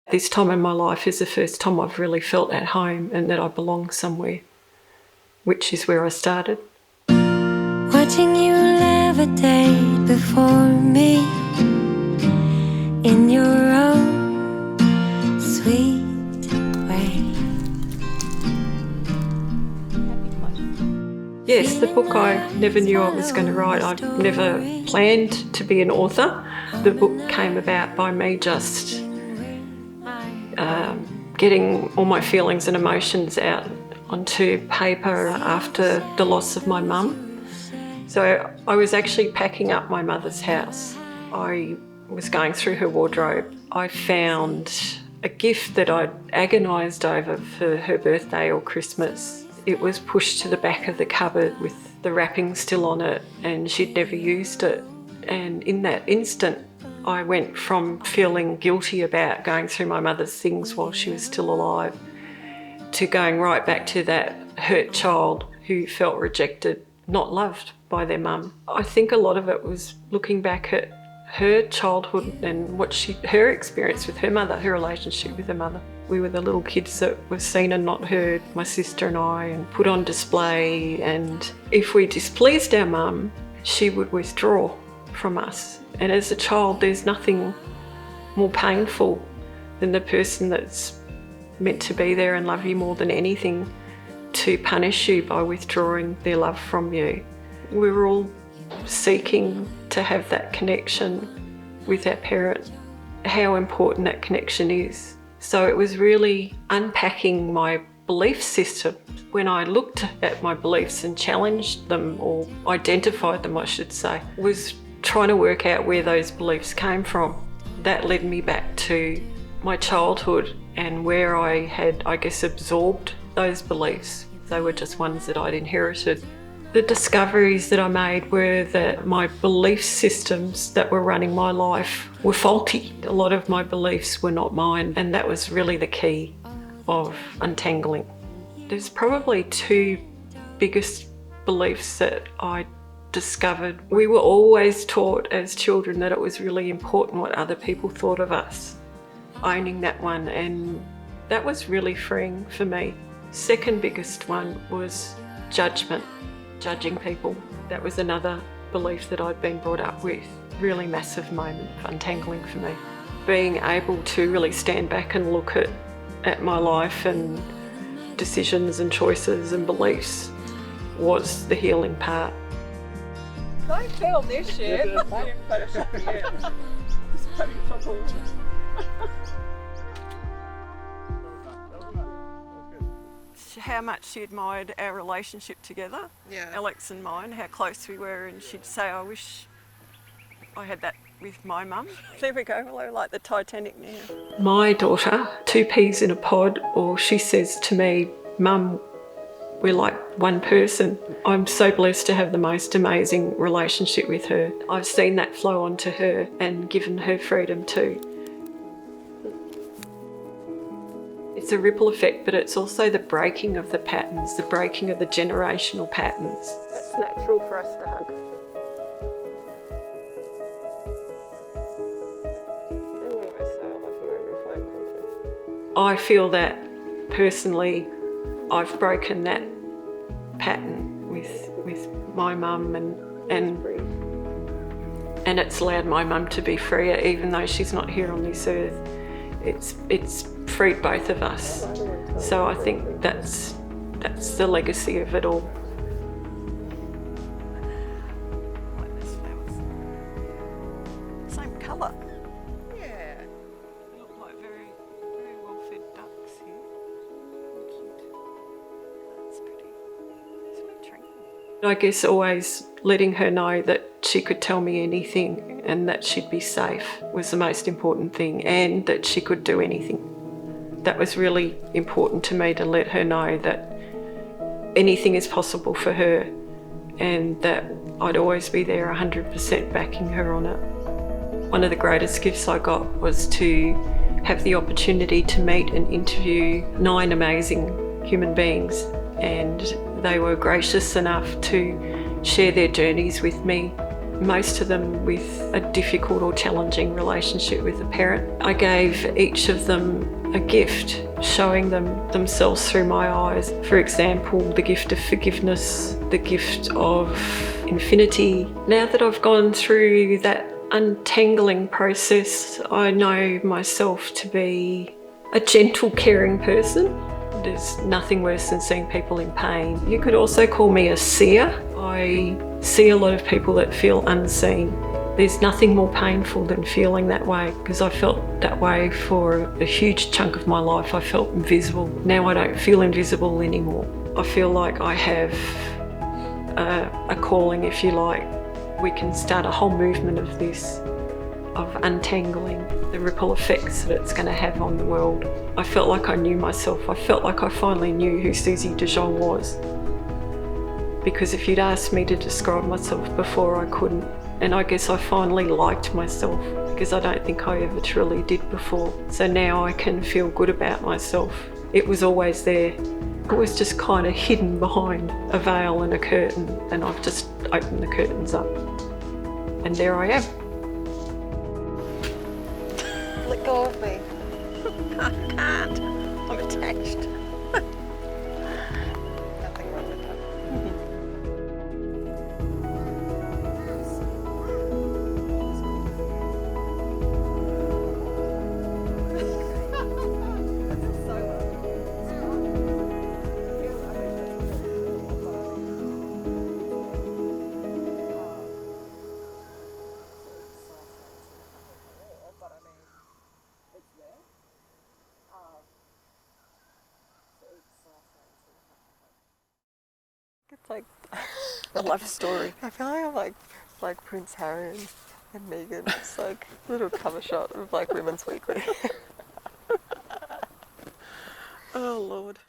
This time in my life is the first time I've really felt at home and that I belong somewhere, which is where I started. Watching you levitate before me in your own sweet way. Yes, the book I never knew I was going to write. I never planned to be an author. The book came about by me just getting all my feelings and emotions out onto paper after the loss of my mum. So I was actually packing up my mother's house. I was going through her wardrobe. I found a gift that I'd agonised over for her birthday or Christmas. It was pushed to the back of the cupboard with the wrapping still on it, and she'd never used it. And in that instant, I went from feeling guilty about going through my mother's things while she was still alive to going right back to that hurt child who felt rejected, not loved by their mum. I think a lot of it was looking back at her childhood and her experience with her mother, her relationship with her mother. We were the little kids that were seen and not heard, my sister and I, and put on display. And if we displeased our mum, she would withdraw from us. And as a child, there's nothing more painful than the person that's meant to be there and love you more than anything to punish you by withdrawing their love from you. We were all seeking to have that connection with our parents, how important that connection is. So it was really unpacking my belief system. When I looked at my beliefs and challenged them, or identified them I should say, was trying to work out where those beliefs came from. That led me back to my childhood and where I had, I guess, absorbed those beliefs. They were just ones that I'd inherited. The discoveries that I made were that my belief systems that were running my life were faulty. A lot of my beliefs were not mine, and that was really the key of untangling. There's probably two biggest beliefs that I discovered. We were always taught as children that it was really important what other people thought of us. Owning that one, and that was really freeing for me. Second biggest one was judgment, judging people. That was another belief that I'd been brought up with. Really massive moment of untangling for me. Being able to really stand back and look at my life and decisions and choices and beliefs was the healing part. Don't film this shit. How much she admired our relationship together, Alex and mine, how close we were, and she'd say, I wish I had that with my mum. There we go, we're like the Titanic now. My daughter, two peas in a pod, or she says to me, Mum, we're like one person. I'm so blessed to have the most amazing relationship with her. I've seen that flow onto her and given her freedom too. It's a ripple effect, but it's also the breaking of the patterns, the breaking of the generational patterns. It's natural for us to hug. And we always say, I love you over a phone conference. I feel that personally I've broken that pattern with my mum, and it's allowed my mum to be freer, even though she's not here on this earth. It's freed both of us. So I think that's the legacy of it all. Same colour. Yeah. They look like very, very well-fed ducks here. Cute. That's pretty. Sweet drink. I guess always letting her know that she could tell me anything and that she'd be safe was the most important thing, and that she could do anything. That was really important to me, to let her know that anything is possible for her and that I'd always be there 100% backing her on it. One of the greatest gifts I got was to have the opportunity to meet and interview 9 amazing human beings, and they were gracious enough to share their journeys with me most of them with a difficult or challenging relationship with a parent. I gave each of them a gift, showing them themselves through my eyes. For example, the gift of forgiveness, the gift of infinity. Now that I've gone through that untangling process, I know myself to be a gentle, caring person. There's nothing worse than seeing people in pain. You could also call me a seer. I see a lot of people that feel unseen. There's nothing more painful than feeling that way, because I felt that way for a huge chunk of my life. I felt invisible. Now I don't feel invisible anymore. I feel like I have a calling, if you like. We can start a whole movement of this, of untangling, the ripple effects that it's going to have on the world. I felt like I knew myself. I felt like I finally knew who Suziedejonge was. Because if you'd asked me to describe myself before, I couldn't. And I guess I finally liked myself, because I don't think I ever truly did before. So now I can feel good about myself. It was always there. It was just kind of hidden behind a veil and a curtain, and I've just opened the curtains up. And there I am. Let go of me. I can't. I'm attached. Nothing wrong with that. It's like a love story. I feel like I'm like Prince Harry and Meghan. It's like a little cover shot of like Women's Weekly. Oh Lord.